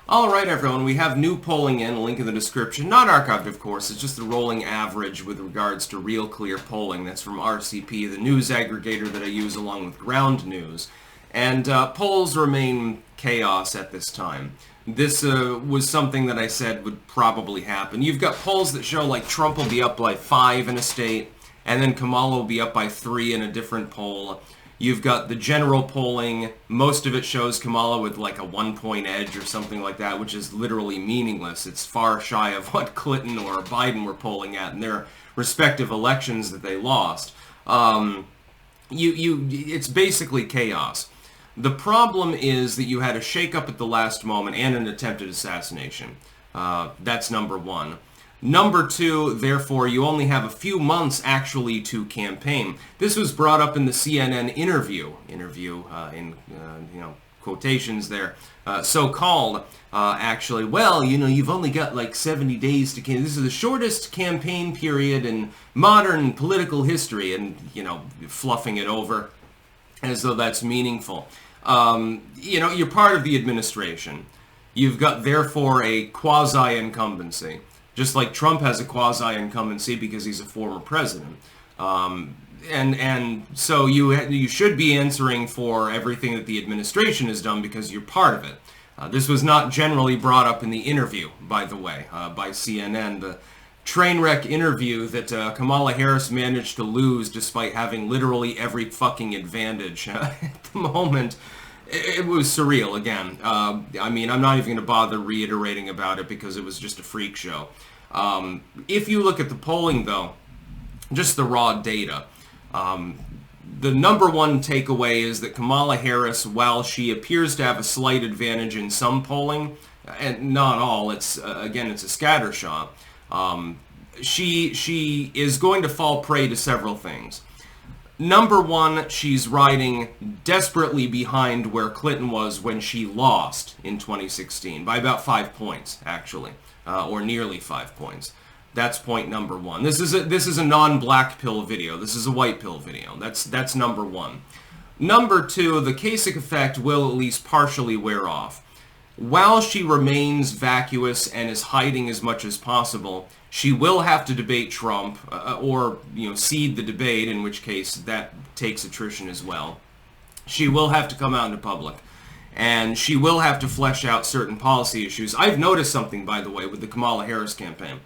Alright everyone, we have new polling in, a link in the description. Not archived of course, it's just the rolling average with regards to Real Clear polling. That's from RCP, the news aggregator that I use along with Ground News. And polls remain chaos at this time. This was something that I said would probably happen. You've got polls that show like Trump will be up by 5 in a state, and then Kamala will be up by 3 in a different poll. You've got the general polling. Most of it shows Kamala with like a 1-point edge or something like that, which is literally meaningless. It's far shy of what Clinton or Biden were polling at in their respective elections that they lost. It's basically chaos. The problem is that you had a shakeup at the last moment and an attempted assassination. That's number one. Number two, therefore, you only have a few months actually to campaign. This was brought up in the CNN interview in quotations there, so-called, actually. Well, you've only got like 70 days to campaign. This is the shortest campaign period in modern political history, and, fluffing it over as though that's meaningful. You're part of the administration. You've got, therefore, a quasi-incumbency. Just like Trump has a quasi-incumbency because he's a former president. And so you should be answering for everything that the administration has done because you're part of it. This was not generally brought up in the interview, by the way, by CNN. The train wreck interview that Kamala Harris managed to lose despite having literally every fucking advantage at the moment. It was surreal, again. I'm not even going to bother reiterating about it because it was just a freak show. If you look at the polling, though, just the raw data, the number one takeaway is that Kamala Harris, while she appears to have a slight advantage in some polling, and not all, it's a scattershot, she is going to fall prey to several things. Number one, she's riding desperately behind where Clinton was when she lost in 2016, by about 5 points, actually, or nearly 5 points. That's point number one. This is a non-black pill video. This is a white pill video. That's number one. Number two, the Kasich effect will at least partially wear off. While she remains vacuous and is hiding as much as possible, she will have to debate Trump, or cede the debate, in which case that takes attrition as well. She will have to come out into public, and she will have to flesh out certain policy issues. I've noticed something, by the way, with the Kamala Harris campaign.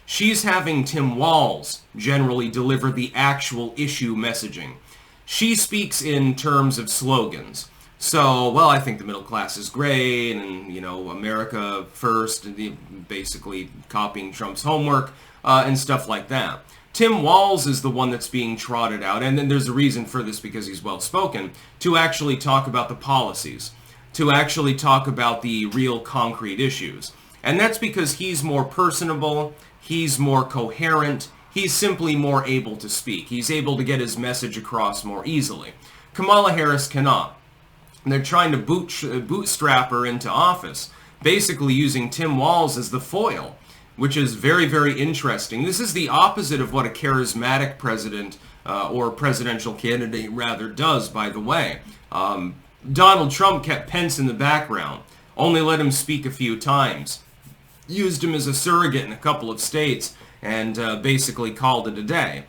She's having Tim Walz generally deliver the actual issue messaging. She speaks in terms of slogans. So, well, I think the middle class is great, and, America first, and basically copying Trump's homework, and stuff like that. Tim Walz is the one that's being trotted out, and then there's a reason for this because he's well-spoken, to actually talk about the policies, to actually talk about the real concrete issues. And that's because he's more personable, he's more coherent, he's simply more able to speak. He's able to get his message across more easily. Kamala Harris cannot. And they're trying to bootstrap her into office, basically using Tim Walz as the foil, which is very, very interesting. This is the opposite of what a charismatic president, or presidential candidate rather, does, by the way. Donald Trump kept Pence in the background, only let him speak a few times, used him as a surrogate in a couple of states, and basically called it a day.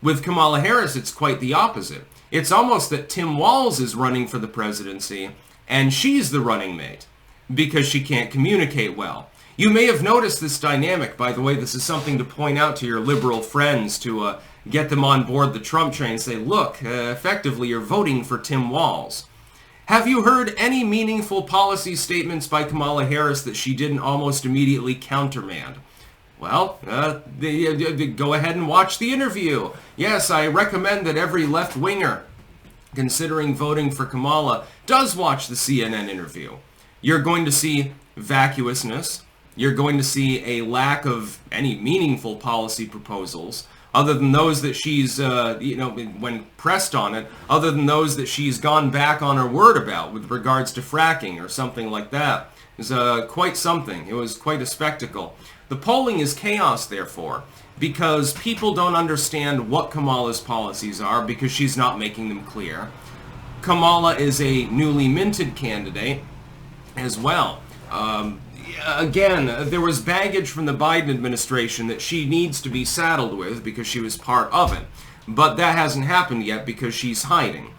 With Kamala Harris, it's quite the opposite. It's almost that Tim Walz is running for the presidency, and she's the running mate, because she can't communicate well. You may have noticed this dynamic. By the way, this is something to point out to your liberal friends to get them on board the Trump train and say, look, effectively you're voting for Tim Walz. Have you heard any meaningful policy statements by Kamala Harris that she didn't almost immediately countermand? Well, go ahead and watch the interview. Yes, I recommend that every left-winger considering voting for Kamala does watch the CNN interview. You're going to see vacuousness. You're going to see a lack of any meaningful policy proposals, other than those that she's, when pressed on it, other than those that she's gone back on her word about with regards to fracking or something like that. It was quite something. It was quite a spectacle. The polling is chaos, therefore, because people don't understand what Kamala's policies are because she's not making them clear. Kamala is a newly minted candidate as well. Again, there was baggage from the Biden administration that she needs to be saddled with because she was part of it. But that hasn't happened yet because she's hiding.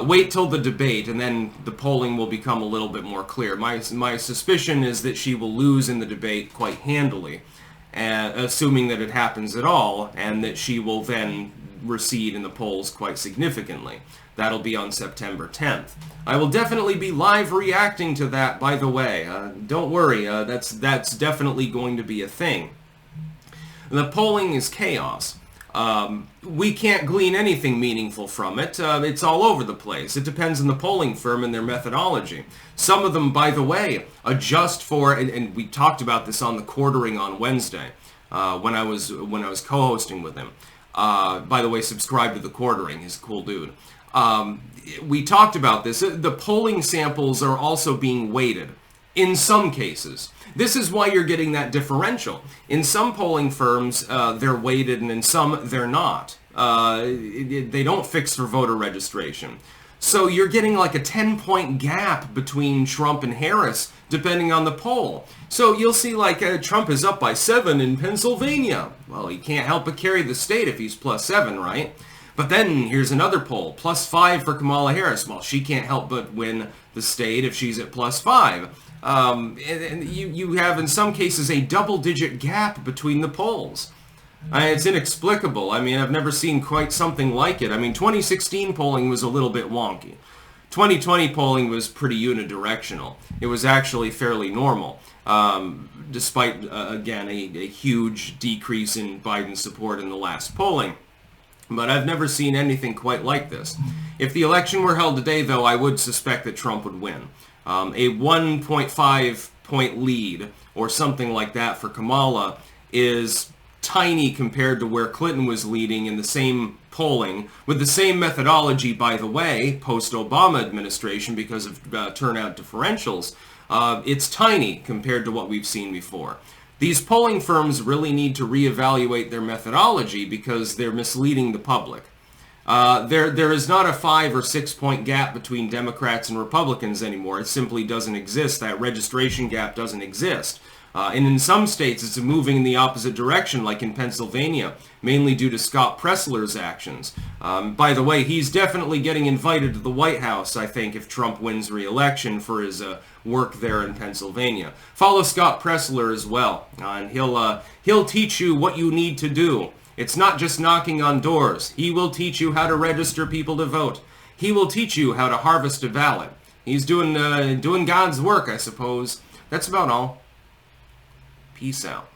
Wait till the debate, and then the polling will become a little bit more clear. My suspicion is that she will lose in the debate quite handily, assuming that it happens at all, and that she will then recede in the polls quite significantly. That'll be on September 10th. I will definitely be live reacting to that, by the way. Don't worry, that's definitely going to be a thing. The polling is chaos. We can't glean anything meaningful from it. It's all over the place. It depends on the polling firm and their methodology. Some of them, by the way, adjust for, and we talked about this on the quartering on Wednesday, when I was co-hosting with him. By the way, subscribe to the quartering. He's a cool dude. We talked about this. The polling samples are also being weighted in some cases. This is why you're getting that differential. In some polling firms, they're weighted, and in some, they're not. They don't fix for voter registration. So you're getting like a 10-point gap between Trump and Harris, depending on the poll. So you'll see like Trump is up by 7 in Pennsylvania. Well, he can't help but carry the state if he's plus 7, right? But then here's another poll, plus 5 for Kamala Harris. Well, she can't help but win the state if she's at plus 5. And you have, in some cases, a double-digit gap between the polls. It's inexplicable. I mean, I've never seen quite something like it. I mean, 2016 polling was a little bit wonky. 2020 polling was pretty unidirectional. It was actually fairly normal, despite, again, a huge decrease in Biden's support in the last polling. But I've never seen anything quite like this. If the election were held today, though, I would suspect that Trump would win. A 1.5 point lead or something like that for Kamala is tiny compared to where Clinton was leading in the same polling, with the same methodology, by the way, post-Obama administration because of turnout differentials. It's tiny compared to what we've seen before. These polling firms really need to reevaluate their methodology because they're misleading the public. There is not a 5 or 6 point gap between Democrats and Republicans anymore. It simply doesn't exist. That registration gap doesn't exist. And in some states, it's moving in the opposite direction, like in Pennsylvania, mainly due to Scott Presler's actions. By the way, he's definitely getting invited to the White House, I think, if Trump wins re-election for his work there in Pennsylvania. Follow Scott Presler as well, and he'll teach you what you need to do. It's not just knocking on doors. He will teach you how to register people to vote. He will teach you how to harvest a ballot. He's doing God's work, I suppose. That's about all. Peace out.